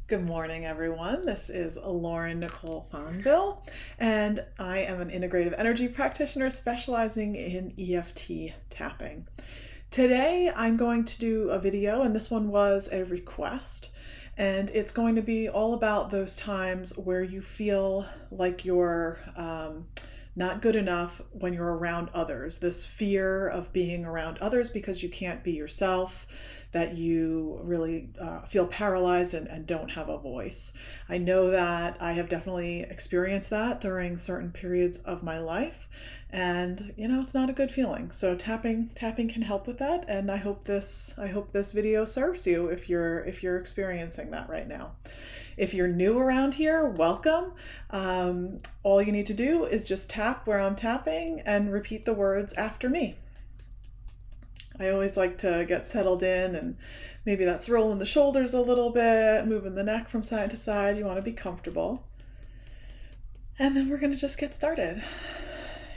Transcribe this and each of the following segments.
Good morning, everyone. This is Nicole Fonvielle, and I am an integrative energy practitioner specializing in EFT tapping. Today, I'm going to do a video, and this one was a request, and it's going to be all about those times where you feel like you're not good enough when you're around others. This fear of being around others because you can't be yourself, that you really feel paralyzed and don't have a voice. I know that I have definitely experienced that during certain periods of my life, and it's not a good feeling. So tapping can help with that, and I hope this video serves you if you're experiencing that right now. If you're new around here, welcome. All you need to do is just tap where I'm tapping and repeat the words after me. I always like to get settled in, and maybe that's rolling the shoulders a little bit, moving the neck from side to side. You want to be comfortable. And then we're going to just get started.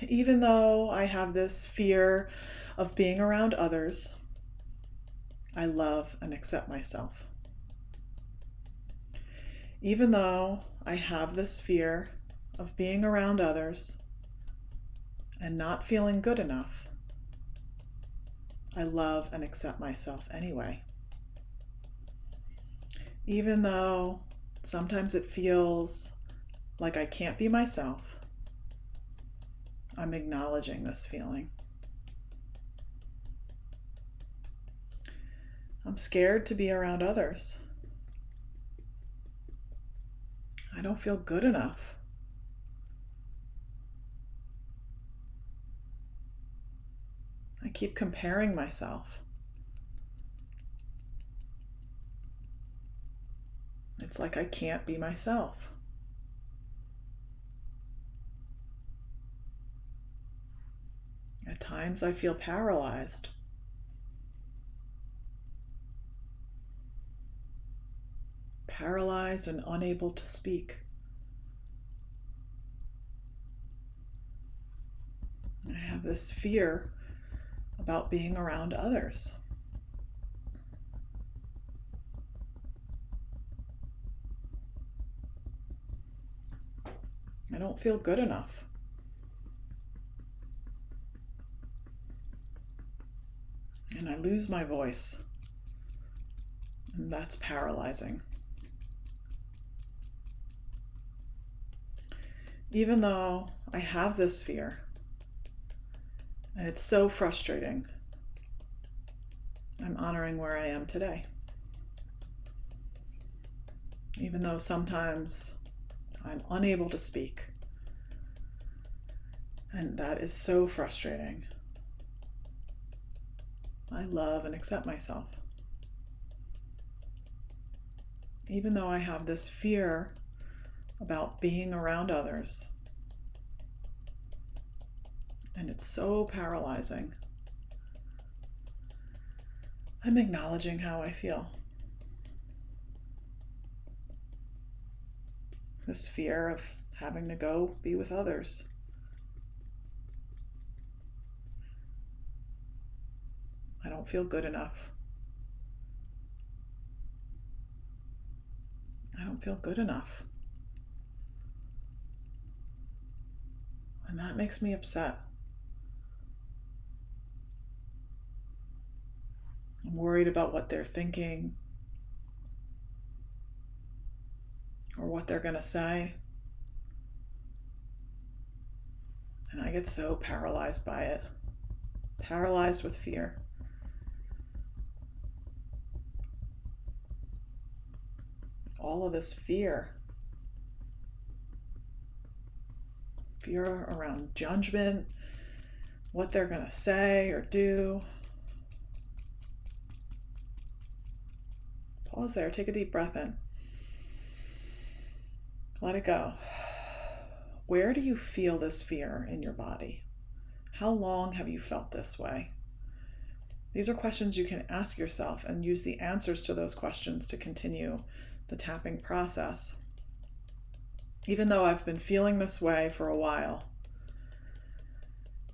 Even though I have this fear of being around others, I love and accept myself. Even though I have this fear of being around others and not feeling good enough, I love and accept myself anyway. Even though sometimes it feels like I can't be myself, I'm acknowledging this feeling. I'm scared to be around others. I don't feel good enough. I keep comparing myself. It's like I can't be myself. At times I feel paralyzed. Paralyzed and unable to speak. I have this fear about being around others. I don't feel good enough. And I lose my voice. And that's paralyzing. Even though I have this fear, and it's so frustrating, I'm honoring where I am today. Even though sometimes I'm unable to speak, and that is so frustrating, I love and accept myself. Even though I have this fear about being around others, and it's so paralyzing, I'm acknowledging how I feel. This fear of having to go be with others. I don't feel good enough. I don't feel good enough. And that makes me upset. I'm worried about what they're thinking or what they're going to say. And I get so paralyzed by it, paralyzed with fear. All of this fear around judgment, what they're going to say or do. Pause there, take a deep breath in. Let it go. Where do you feel this fear in your body? How long have you felt this way? These are questions you can ask yourself and use the answers to those questions to continue the tapping process. Even though I've been feeling this way for a while,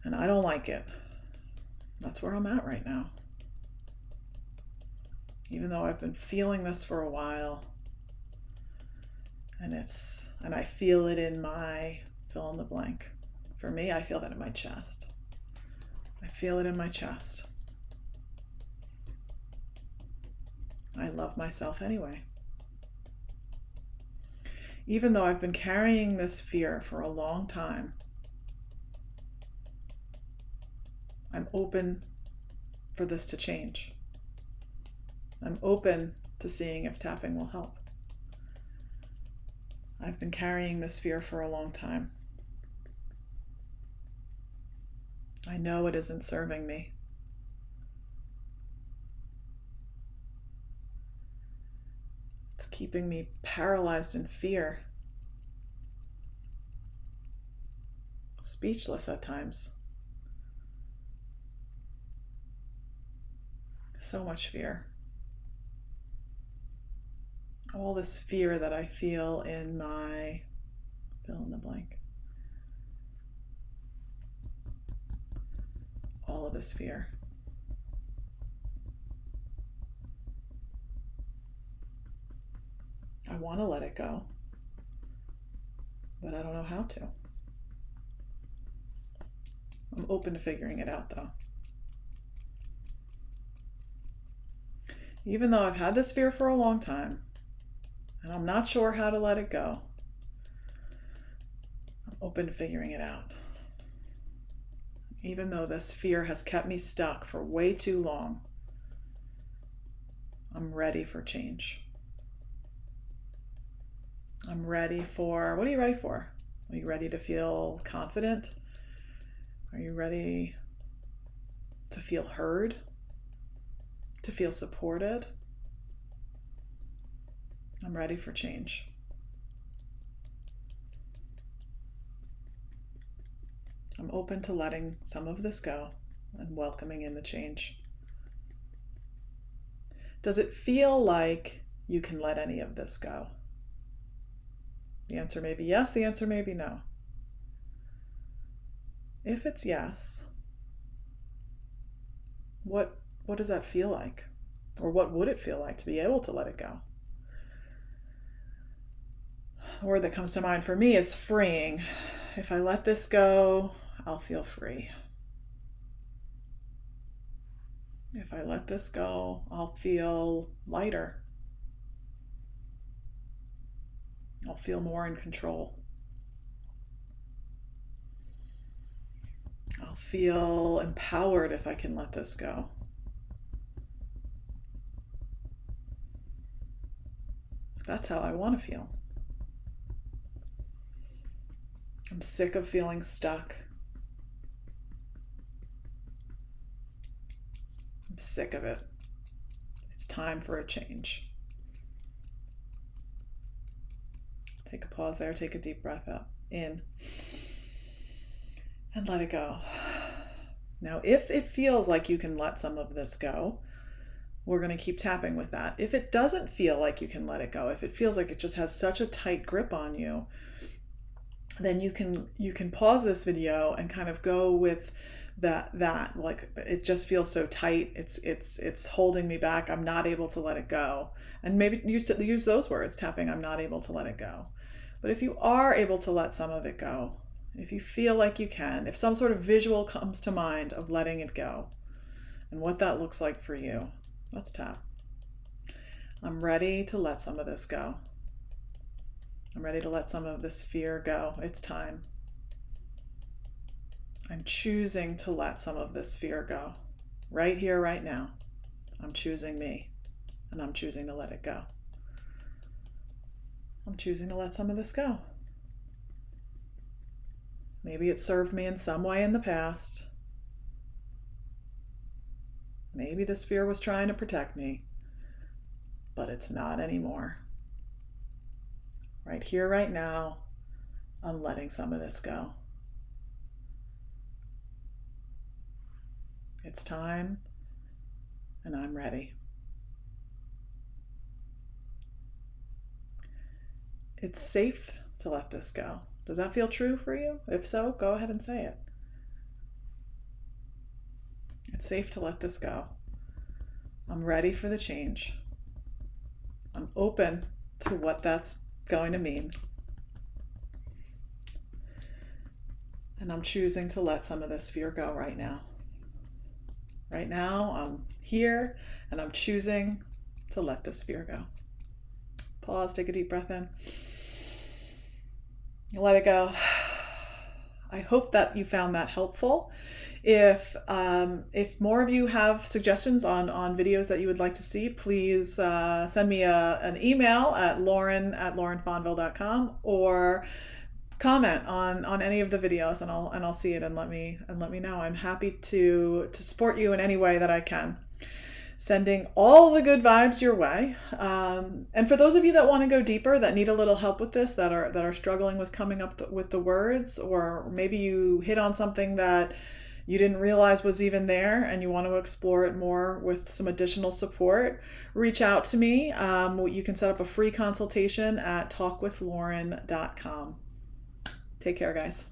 and I don't like it, that's where I'm at right now. Even though I've been feeling this for a while, And I feel it in my fill in the blank. For me, I feel that in my chest. I feel it in my chest. I love myself anyway. Even though I've been carrying this fear for a long time, I'm open for this to change. I'm open to seeing if tapping will help. I've been carrying this fear for a long time. I know it isn't serving me. It's keeping me paralyzed in fear, speechless at times. So much fear. All this fear that I feel in my fill in the blank. All of this fear. I want to let it go, but I don't know how to. I'm open to figuring it out though. Even though I've had this fear for a long time, and I'm not sure how to let it go, I'm open to figuring it out. Even though this fear has kept me stuck for way too long, I'm ready for change. I'm ready for, what are you ready for? Are you ready to feel confident? Are you ready to feel heard? To feel supported? I'm ready for change. I'm open to letting some of this go and welcoming in the change. Does it feel like you can let any of this go? The answer may be yes, the answer may be no. If it's yes, what does that feel like? Or what would it feel like to be able to let it go? The word that comes to mind for me is freeing. If I let this go, I'll feel free. If I let this go, I'll feel lighter. I'll feel more in control. I'll feel empowered if I can let this go. That's how I want to feel. I'm sick of feeling stuck. I'm sick of it. It's time for a change. Take a pause there, take a deep breath up, in, and let it go. Now, if it feels like you can let some of this go, we're going to keep tapping with that. If it doesn't feel like you can let it go, if it feels like it just has such a tight grip on you, then you can pause this video and kind of go with that like it just feels so tight, it's holding me back, I'm not able to let it go. And maybe use those words, tapping, I'm not able to let it go. But if you are able to let some of it go, if you feel like you can, if some sort of visual comes to mind of letting it go and what that looks like for you, let's tap. I'm ready to let some of this go. I'm ready to let some of this fear go. It's time. I'm choosing to let some of this fear go. Right here, right now. I'm choosing me, and I'm choosing to let it go. I'm choosing to let some of this go. Maybe it served me in some way in the past. Maybe this fear was trying to protect me, but it's not anymore. Right here, right now, I'm letting some of this go. It's time, and I'm ready. It's safe to let this go. Does that feel true for you? If so, go ahead and say it. It's safe to let this go. I'm ready for the change. I'm open to what that's going to mean. And I'm choosing to let some of this fear go right now. Right now, I'm here and I'm choosing to let this fear go. Pause, take a deep breath in. Let it go. I hope that you found that helpful. If more of you have suggestions on videos that you would like to see, please send me an email at lauren@laurenfonvielle.com or comment on any of the videos, and I'll see it and let me know. I'm happy to support you in any way that I can. Sending all the good vibes your way. And for those of you that want to go deeper, that need a little help with this, that are struggling with coming up with the words, or maybe you hit on something that you didn't realize was even there and you want to explore it more with some additional support, reach out to me. You can set up a free consultation at talkwithlauren.com. Take care, guys.